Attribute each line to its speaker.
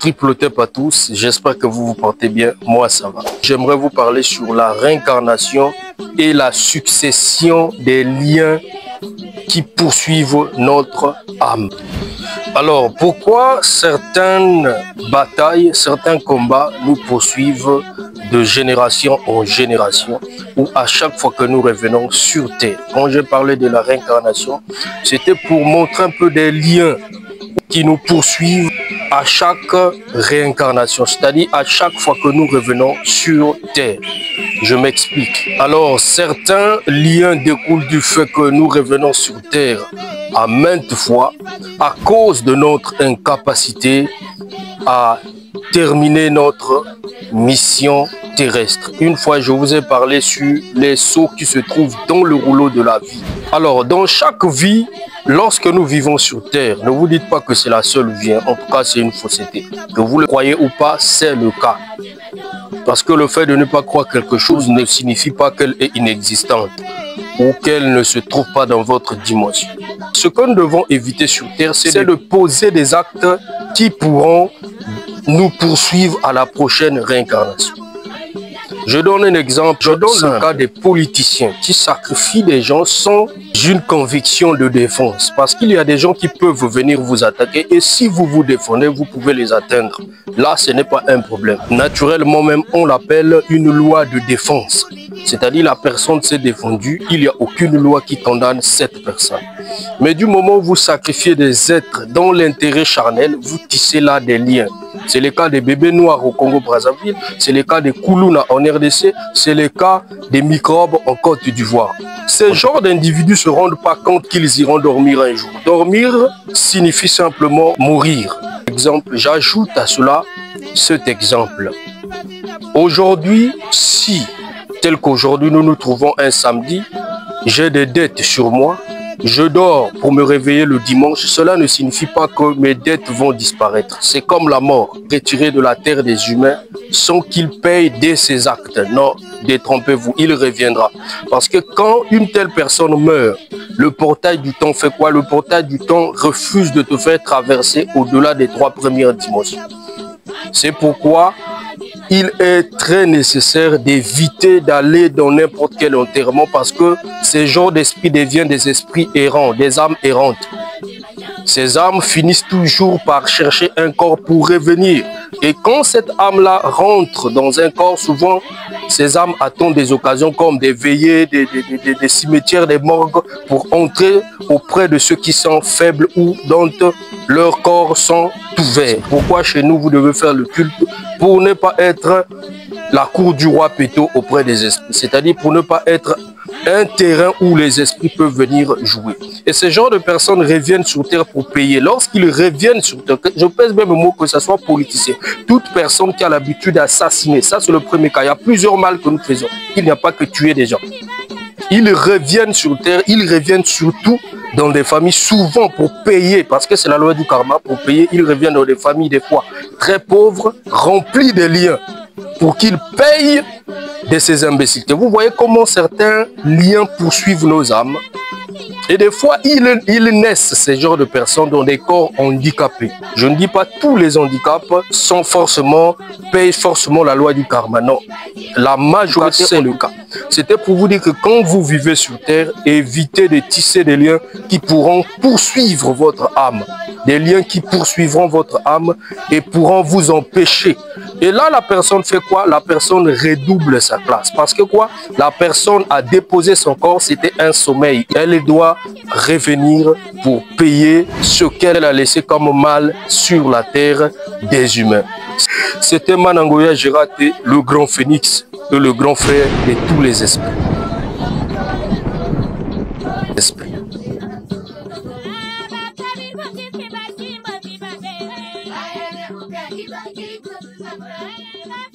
Speaker 1: Triple tip à tous, j'espère que vous vous portez bien, moi ça va. J'aimerais vous parler sur la réincarnation et la succession des liens qui poursuivent notre âme. Alors, pourquoi certaines batailles, certains combats nous poursuivent de génération en génération ou à chaque fois que nous revenons sur Terre? Quand j'ai parlé de la réincarnation, c'était pour montrer un peu des liens qui nous poursuivent à chaque réincarnation, c'est-à-dire à chaque fois que nous revenons sur Terre. Je m'explique. Alors, certains liens découlent du fait que nous revenons sur Terre à maintes fois à cause de notre incapacité à terminer notre mission terrestre. Une fois, je vous ai parlé sur les sauts qui se trouvent dans le rouleau de la vie. Alors, dans chaque vie, lorsque nous vivons sur Terre, ne vous dites pas que c'est la seule vie. En tout cas, c'est une fausseté. Que vous le croyez ou pas, c'est le cas. Parce que le fait de ne pas croire quelque chose ne signifie pas qu'elle est inexistante ou qu'elle ne se trouve pas dans votre dimension. Ce que nous devons éviter sur Terre, c'est de poser des actes qui pourront nous poursuivre à la prochaine réincarnation. Je donne un exemple, je donne le cas des politiciens qui sacrifient des gens sans une conviction de défense. Parce qu'il y a des gens qui peuvent venir vous attaquer et si vous vous défendez, vous pouvez les atteindre. Là, ce n'est pas un problème. Naturellement même, on l'appelle une loi de défense. C'est-à-dire la personne s'est défendue, il n'y a aucune loi qui condamne cette personne. Mais du moment où vous sacrifiez des êtres dans l'intérêt charnel, vous tissez là des liens. C'est le cas des bébés noirs au Congo-Brazzaville, c'est le cas des Koulouna en RDC, c'est le cas des microbes en Côte d'Ivoire. Ces genres d'individus ne se rendent pas compte qu'ils iront dormir un jour. Dormir signifie simplement mourir. Exemple, j'ajoute à cela cet exemple. Aujourd'hui, si, tel qu'aujourd'hui nous nous trouvons un samedi, j'ai des dettes sur moi, je dors pour me réveiller le dimanche, cela ne signifie pas que mes dettes vont disparaître. C'est comme la mort, retirée de la terre des humains sans qu'ils payent dès ses actes. Non, détrompez-vous, il reviendra. Parce que quand une telle personne meurt, le portail du temps fait quoi? Le portail du temps refuse de te faire traverser au-delà des 3 premières dimensions. C'est pourquoi il est très nécessaire d'éviter d'aller dans n'importe quel enterrement parce que ces genres d'esprits deviennent des esprits errants, des âmes errantes. Ces âmes finissent toujours par chercher un corps pour revenir. Et quand cette âme-là rentre dans un corps, souvent, ces âmes attendent des occasions comme des veillées, des cimetières, des morgues pour entrer auprès de ceux qui sont faibles ou dont leurs corps sont ouverts. Pourquoi chez nous, vous devez faire le culte pour ne pas être la cour du roi Péto auprès des esprits. C'est-à-dire pour ne pas être un terrain où les esprits peuvent venir jouer. Et ces genres de personnes reviennent sur Terre pour payer. Lorsqu'ils reviennent sur Terre, je pèse même le mot que ce soit politicien, toute personne qui a l'habitude d'assassiner, ça c'est le premier cas. Il y a plusieurs mal que nous faisons. Il n'y a pas que tuer des gens. Ils reviennent sur Terre, ils reviennent surtout dans des familles, souvent pour payer, parce que c'est la loi du karma, pour payer, ils reviennent dans des familles des fois très pauvres, remplies de liens, pour qu'ils payent de ces imbéciles. Vous voyez comment certains liens poursuivent nos âmes. Et des fois, ils naissent, ces genres de personnes, dans des corps handicapés. Je ne dis pas tous les handicaps payent forcément la loi du karma. Non, la majorité, c'est le cas. C'était pour vous dire que quand vous vivez sur Terre, évitez de tisser des liens qui pourront poursuivre votre âme. Des liens qui poursuivront votre âme et pourront vous empêcher. Et là, la personne fait quoi? La personne redouble sa classe. Parce que quoi? La personne a déposé son corps, c'était un sommeil. Elle doit revenir pour payer ce qu'elle a laissé comme mal sur la terre des humains. C'était Manangoya Gérate, le grand phénix et le grand frère de tous les esprits.
Speaker 2: Bye.